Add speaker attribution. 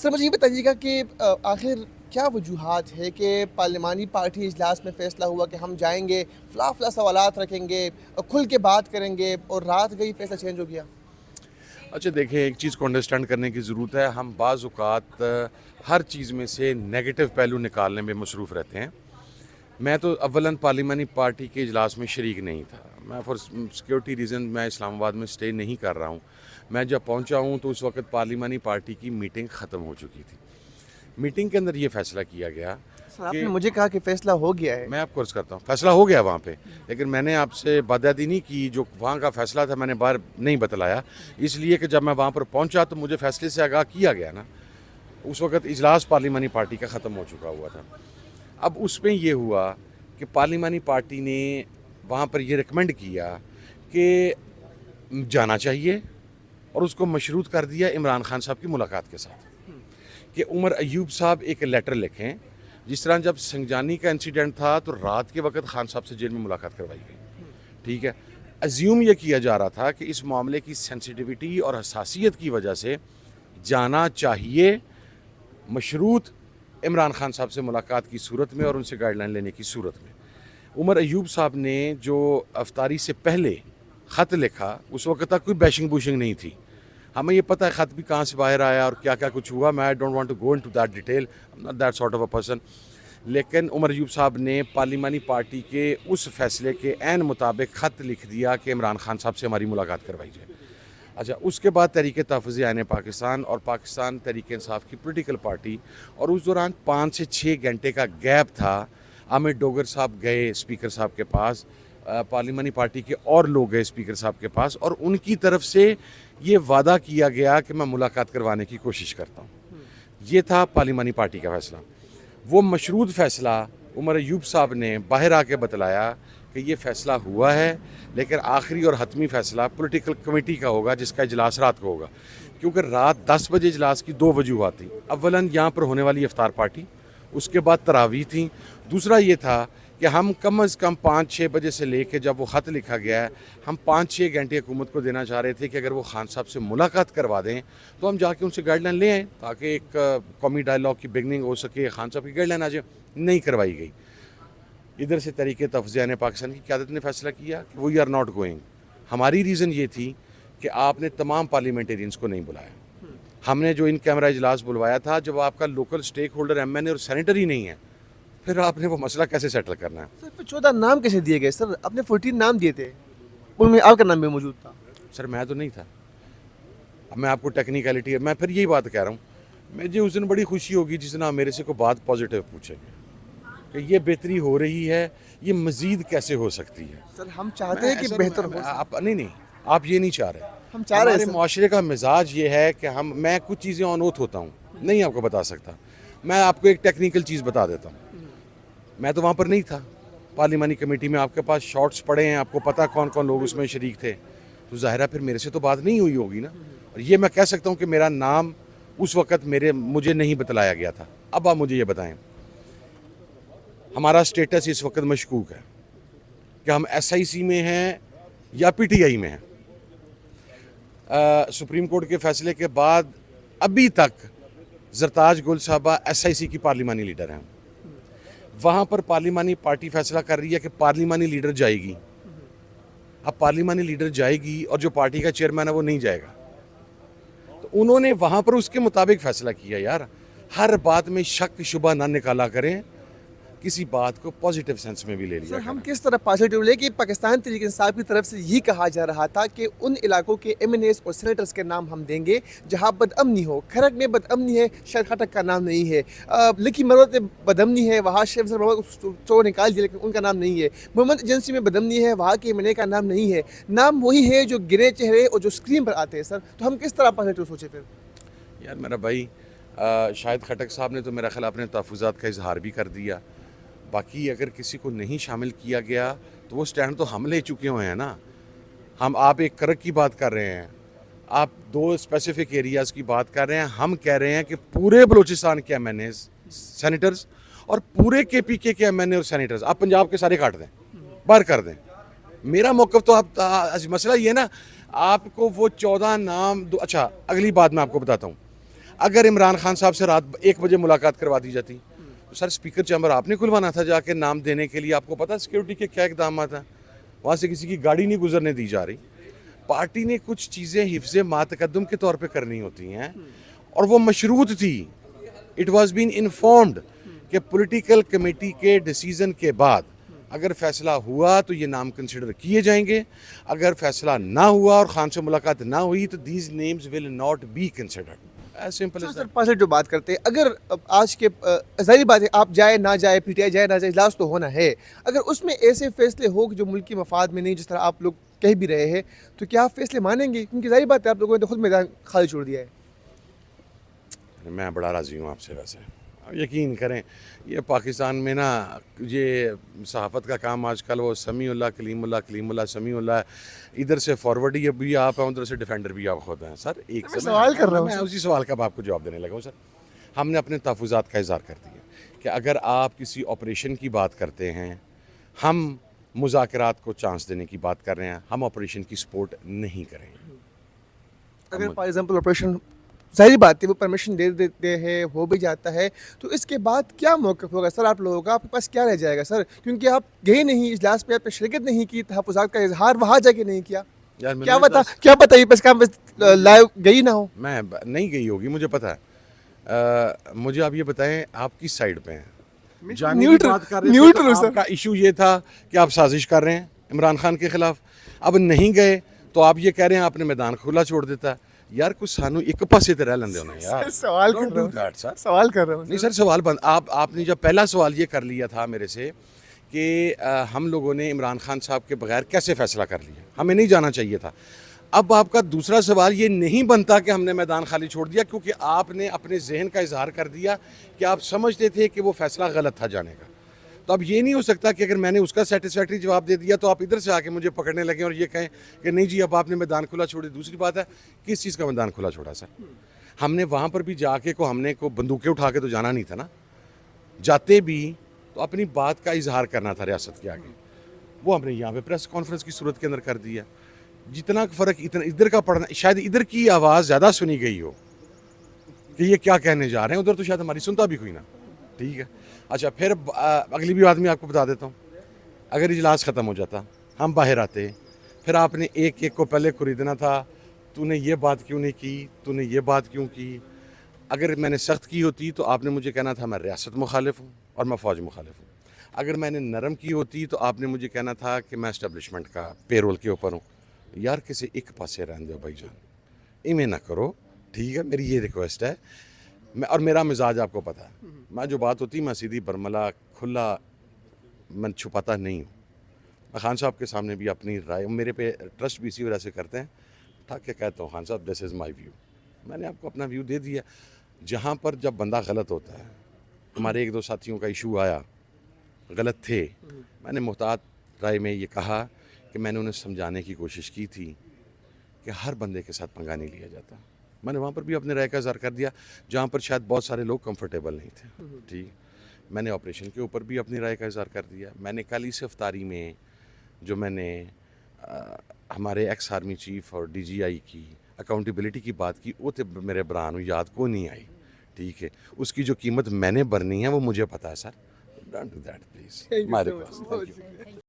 Speaker 1: سر مجھے یہ بتائیے گا کہ آخر کیا وجوہات ہے کہ پارلیمانی پارٹی اجلاس میں فیصلہ ہوا کہ ہم جائیں گے، فلاں سوالات رکھیں گے، کھل کے بات کریں گے، اور رات گئی فیصلہ چینج ہو گیا؟
Speaker 2: اچھا دیکھیں، ایک چیز کو انڈرسٹینڈ کرنے کی ضرورت ہے. ہم بعض اوقات ہر چیز میں سے نیگیٹو پہلو نکالنے میں مصروف رہتے ہیں. میں تو اولاً پارلیمانی پارٹی کے اجلاس میں شریک نہیں تھا. میں فار سیکیورٹی ریزن میں اسلام آباد میں اسٹے نہیں کر رہا ہوں. میں جب پہنچا ہوں تو اس وقت پارلیمانی پارٹی کی میٹنگ ختم ہو چکی تھی. میٹنگ کے اندر یہ فیصلہ کیا گیا
Speaker 1: سر آپ
Speaker 2: کہ
Speaker 1: نے مجھے کہا کہ فیصلہ ہو گیا ہے.
Speaker 2: میں آپ کو عرض کرتا ہوں فیصلہ ہو گیا وہاں پہ، لیکن میں نے آپ سے بدعہدی نہیں کی. جو وہاں کا فیصلہ تھا میں نے باہر نہیں بتلایا، اس لیے کہ جب میں وہاں پر پہنچا تو مجھے فیصلے سے آگاہ کیا گیا نا. اس وقت اجلاس پارلیمانی پارٹی کا ختم ہو چکا ہوا تھا. اب اس میں یہ ہوا کہ پارلیمانی پارٹی نے وہاں پر یہ ریکمینڈ کیا کہ جانا چاہیے، اور اس کو مشروط کر دیا عمران خان صاحب کی ملاقات کے ساتھ کہ عمر ایوب صاحب ایک لیٹر لکھیں. جس طرح جب سنگجانی کا انسیڈنٹ تھا تو رات کے وقت خان صاحب سے جیل میں ملاقات کروائی گئی. ٹھیک ہے، ازیوم یہ کیا جا رہا تھا کہ اس معاملے کی سینسیٹیوٹی اور حساسیت کی وجہ سے جانا چاہیے، مشروط عمران خان صاحب سے ملاقات کی صورت میں اور ان سے گائیڈ لائن لینے کی صورت میں. عمر ایوب صاحب نے جو افطاری سے پہلے خط لکھا، اس وقت تک کوئی بیشنگ بوشنگ نہیں تھی. ہمیں یہ پتہ ہے خط بھی کہاں سے باہر آیا اور کیا کیا کچھ ہوا. میں I don't want to go into that detail, not that sort of a person. لیکن عمر ایوب صاحب نے پارلیمانی پارٹی کے اس فیصلے کے عین مطابق خط لکھ دیا کہ عمران خان صاحب سے ہماری ملاقات کروائی جائے. اچھا، اس کے بعد تحریک تحفظ آئین پاکستان اور پاکستان تحریک انصاف کی پولیٹیکل پارٹی، اور اس دوران 5 سے 6 گھنٹے کا گیپ تھا. عامر ڈوگر صاحب گئے اسپیکر صاحب کے پاس، پارلیمانی پارٹی کے اور لوگ گئے اسپیکر صاحب کے پاس، اور ان کی طرف سے یہ وعدہ کیا گیا کہ میں ملاقات کروانے کی کوشش کرتا ہوں. یہ تھا پارلیمانی پارٹی کا فیصلہ. وہ مشروط فیصلہ عمر ایوب صاحب نے باہر آ کے بتلایا کہ یہ فیصلہ ہوا ہے، لیکن آخری اور حتمی فیصلہ پولیٹیکل کمیٹی کا ہوگا جس کا اجلاس رات کو ہوگا. کیونکہ رات 10 بجے اجلاس کی 2 وجوہات تھیں. اولاً یہاں پر ہونے والی افطار پارٹی، اس کے بعد تراویح تھیں. دوسرا یہ تھا کہ ہم کم از کم 5-6 بجے سے لے کے جب وہ خط لکھا گیا ہے، ہم 5-6 گھنٹے حکومت کو دینا چاہ رہے تھے کہ اگر وہ خان صاحب سے ملاقات کروا دیں تو ہم جا کے ان سے گائیڈ لائن لے آئیں تاکہ ایک قومی ڈائلاگ کی بگننگ ہو سکے. خان صاحب کی گائیڈ لائن آ جائے، نہیں کروائی گئی. ادھر سے تحریک تحفظ آئین پاکستان کی قیادت نے فیصلہ کیا کہ وی آر ناٹ گوئنگ. ہماری ریزن یہ تھی کہ آپ نے تمام پارلیمنٹیرینز کو نہیں بلایا. ہم نے جو ان کیمرہ اجلاس بلوایا تھا، جب آپ کا لوکل سٹیک ہولڈر ایم این اے اور سینیٹر ہی نہیں ہے، پھر آپ نے وہ مسئلہ کیسے سیٹل کرنا ہے؟
Speaker 1: سر پھر 14 نام کیسے دیے گئے؟ سر آپ نے 14 نام دیے تھے، ان میں آپ کا نام بھی موجود تھا.
Speaker 2: سر میں تو نہیں تھا. اب میں آپ کو ٹیکنیکلٹی، میں پھر یہی بات کہہ رہا ہوں، مجھے اس دن بڑی خوشی ہوگی جس دن آپ میرے سے کوئی بات پازیٹیو پوچھیں گے کہ یہ بہتری ہو رہی ہے، یہ مزید کیسے ہو سکتی ہے.
Speaker 1: سر ہم چاہتے ہیں کہ بہتر ہو.
Speaker 2: آپ نہیں، آپ یہ نہیں چاہ رہے.
Speaker 1: ہم چاہ رہے ہیں
Speaker 2: ہمارے
Speaker 1: سر.
Speaker 2: معاشرے کا مزاج یہ ہے کہ میں کچھ چیزیں آن اوتھ ہوتا ہوں، نہیں آپ کو بتا سکتا. میں آپ کو ایک ٹیکنیکل چیز بتا دیتا ہوں. میں تو وہاں پر نہیں تھا پارلیمانی کمیٹی میں. آپ کے پاس شارٹس پڑے ہیں، آپ کو پتا کون کون لوگ اس میں شریک تھے. تو ظاہر ہے پھر میرے سے تو بات نہیں ہوئی ہوگی نا. اور یہ میں کہہ سکتا ہوں کہ میرا نام اس وقت مجھے نہیں بتلایا گیا تھا. اب آپ مجھے یہ بتائیں، ہمارا سٹیٹس اس وقت مشکوک ہے کہ ہم ایس آئی سی میں ہیں یا پی ٹی آئی میں ہیں. سپریم کورٹ کے فیصلے کے بعد ابھی تک زرتاج گل صاحبہ ایس آئی سی کی پارلیمانی لیڈر ہیں. وہاں پر پارلیمانی پارٹی فیصلہ کر رہی ہے کہ پارلیمانی لیڈر جائے گی. اب پارلیمانی لیڈر جائے گی اور جو پارٹی کا چیئرمین ہے وہ نہیں جائے گا. تو انہوں نے وہاں پر اس کے مطابق فیصلہ کیا. یار ہر بات میں شک شبہ نہ نکالا کریں، کسی بات کو پازیٹیو سینس میں بھی لے لیا
Speaker 1: سر ہم
Speaker 2: کریں.
Speaker 1: کس طرح پازیٹیو لے کہ پاکستان تحریک انصاف کی طرف سے یہ کہا جا رہا تھا کہ ان علاقوں کے ایم این ایز اور سینیٹرز کے نام ہم دیں گے جہاں بد امنی ہو. کھرک میں بد امنی ہے، شاید خٹک کا نام نہیں ہے. لکی مروت میں بد امنی ہے، وہاں شیخ سر محمد چور نکال دیا لیکن ان کا نام نہیں ہے. محمد ایجنسی میں بد امنی ہے، وہاں کے ایم این اے کا نام نہیں ہے. نام وہی ہے جو گرے چہرے اور جو اسکرین پر آتے ہیں. سر تو ہم کس طرح پازیٹیو سوچے پھر؟
Speaker 2: یار میرا بھائی، شاہد خٹک صاحب نے تو میرا خیال اپنے تحفظات کا اظہار بھی کر دیا. باقی اگر کسی کو نہیں شامل کیا گیا تو وہ سٹینڈ تو ہم لے چکے ہوئے ہیں نا. آپ ایک کرک کی بات کر رہے ہیں، آپ 2 اسپیسیفک ایریاز کی بات کر رہے ہیں. ہم کہہ رہے ہیں کہ پورے بلوچستان کے ایم این ایز سینیٹرز اور پورے کے پی کے ایم این اے اور سینیٹرز آپ پنجاب کے سارے کاٹ دیں، باہر کر دیں. میرا موقف تو مسئلہ یہ ہے نا، آپ کو وہ 14 نام اچھا اگلی بات میں آپ کو بتاتا ہوں. اگر عمران خان صاحب سے رات 1 بجے ملاقات کروا دی جاتی تو سر اسپیکر چیمبر آپ نے کھلوانا تھا جا کے نام دینے کے لیے. آپ کو پتا سیکورٹی کے کیا اقدامات ہیں, وہاں سے کسی کی گاڑی نہیں گزرنے دی جا رہی. پارٹی نے کچھ چیزیں حفظ ما تقدم کے طور پہ کرنی ہوتی ہیں اور وہ مشروط تھی. اٹ واز بین انفارمڈ کہ پولیٹیکل کمیٹی کے ڈیسیزن کے بعد اگر فیصلہ ہوا تو یہ نام کنسیڈر کیے جائیں گے, اگر فیصلہ نہ ہوا اور خان سے ملاقات نہ ہوئی تو these names will not be considered. As simple as
Speaker 1: sir past جو بات کرتے ہیں, اگر آج کے ظاہری بات ہے آپ جائے نہ جائے, پی ٹی آئی جائے نہ جائے, اجلاس تو ہونا ہے. اگر اس میں ایسے فیصلے ہو جو ملکی مفاد میں نہیں, جس طرح آپ لوگ کہہ بھی رہے ہیں, تو کیا آپ فیصلے مانیں گے؟ کیونکہ ظاہری بات ہے آپ لوگوں نے تو خود میدان خالی چھوڑ دیا ہے.
Speaker 2: میں بڑا راضی ہوں آپ سے. ویسے یقین کریں یہ پاکستان میں نا یہ صحافت کا کام آج کل وہ سمیع اللہ کلیم اللہ کلیم اللہ سمیع اللہ, ادھر سے فارورڈ بھی آپ ہیں, ادھر سے ڈیفینڈر بھی آپ خود ہیں. سر ایک
Speaker 1: سوال کر رہا ہوں,
Speaker 2: میں اسی سوال کا آپ کو جواب دینے لگا ہوں. سر ہم نے اپنے تحفظات کا اظہار کر دیا کہ اگر آپ کسی آپریشن کی بات کرتے ہیں, ہم مذاکرات کو چانس دینے کی بات کر رہے ہیں, ہم آپریشن کی سپورٹ نہیں کریں.
Speaker 1: اگر فار ایگزامپل آپریشن ظاہری بات ہے وہ پرمیشن دے دیتے ہیں, ہو بھی جاتا ہے, تو اس کے بعد کیا موقف ہوگا سر آپ لوگوں کا؟ آپ کے پاس کیا رہ جائے گا سر؟ کیونکہ آپ گئے نہیں اجلاس پہ, آپ نے شرکت نہیں کی, تحفظات کا اظہار وہاں جا کے نہیں کیا. کیا پتا یہ پس کام لائیو گئی نہ ہو.
Speaker 2: میں نہیں گئی ہوگی, مجھے پتا ہے. مجھے آپ یہ بتائیں آپ کس سائڈ پہ ہیں؟ جانے کی بات کر رہے تھے تو آپ کا ایشو یہ تھا کہ آپ سازش کر رہے ہیں عمران خان کے خلاف. اب نہیں گئے تو آپ یہ کہہ رہے ہیں آپ نے میدان کھلا چھوڑ دیتا. یار کچھ سانو ایک پاسے تے رہ لیندے ہونے یار.
Speaker 1: سوال کر رہا ہوں
Speaker 2: نہیں سر سوال بند. آپ نے جب پہلا سوال یہ کر لیا تھا میرے سے کہ ہم لوگوں نے عمران خان صاحب کے بغیر کیسے فیصلہ کر لیا, ہمیں نہیں جانا چاہیے تھا. اب آپ کا دوسرا سوال یہ نہیں بنتا کہ ہم نے میدان خالی چھوڑ دیا, کیونکہ آپ نے اپنے ذہن کا اظہار کر دیا کہ آپ سمجھتے تھے کہ وہ فیصلہ غلط تھا جانے کا. تو اب یہ نہیں ہو سکتا کہ اگر میں نے اس کا سیٹسفیکٹری جواب دے دیا تو آپ ادھر سے آ کے مجھے پکڑنے لگیں اور یہ کہیں کہ نہیں جی اب آپ نے میدان کھلا چھوڑی. دوسری بات ہے کس چیز کا میدان کھلا چھوڑا سر؟ ہم نے وہاں پر بھی جا کے ہم نے بندوقیں اٹھا کے تو جانا نہیں تھا نا. جاتے بھی تو اپنی بات کا اظہار کرنا تھا ریاست کے آگے. وہ ہم نے یہاں پہ پریس کانفرنس کی صورت کے اندر کر دیا. جتنا فرق اتنا ادھر کا پڑھنا, شاید ادھر کی آواز زیادہ سنی گئی ہو کہ یہ کیا کہنے جا رہے ہیں, ادھر تو شاید ہماری سنتا بھی کوئی نا. ٹھیک ہے, اچھا پھر اگلی بھی بات میں آپ کو بتا دیتا ہوں. اگر اجلاس ختم ہو جاتا, ہم باہر آتے, پھر آپ نے ایک ایک کو پہلے خریدنا تھا, تو نے یہ بات کیوں نہیں کی, تو نے یہ بات کیوں کی. اگر میں نے سخت کی ہوتی تو آپ نے مجھے کہنا تھا میں ریاست مخالف ہوں اور میں فوج مخالف ہوں. اگر میں نے نرم کی ہوتی تو آپ نے مجھے کہنا تھا کہ میں اسٹیبلشمنٹ کا پے رول کے اوپر ہوں. یار کسی ایک پاسے رہن دو بھائی جان, ایویں نہ کرو. ٹھیک ہے, میری یہ ریکویسٹ ہے. اور میرا مزاج آپ کو پتہ ہے, میں جو بات ہوتی میں سیدھی برملا کھلا میں چھپاتا نہیں ہوں. میں خان صاحب کے سامنے بھی اپنی رائے, میرے پہ ٹرسٹ بھی اسی وجہ سے کرتے ہیں, ٹھاک کے کہتا ہوں خان صاحب دس از مائی ویو. میں نے آپ کو اپنا ویو دے دیا. جہاں پر جب بندہ غلط ہوتا ہے, ہمارے ایک دو ساتھیوں کا ایشو آیا, غلط تھے, میں نے محتاط رائے میں یہ کہا کہ میں نے انہیں سمجھانے کی کوشش کی تھی کہ ہر بندے کے ساتھ پنگا نہیں لیا جاتا. میں نے وہاں پر بھی اپنے رائے کا اظہار کر دیا جہاں پر شاید بہت سارے لوگ کمفرٹیبل نہیں تھے. ٹھیک, میں نے آپریشن کے اوپر بھی اپنی رائے کا اظہار کر دیا. میں نے کل اس افطاری میں جو میں نے ہمارے ایکس آرمی چیف اور ڈی جی آئی کی اکاؤنٹیبلٹی کی بات کی, وہ تو میرے بران یاد کو نہیں آئی. ٹھیک ہے, اس کی جو قیمت میں نے بھرنی ہے وہ مجھے پتہ ہے sir. Don't do that please.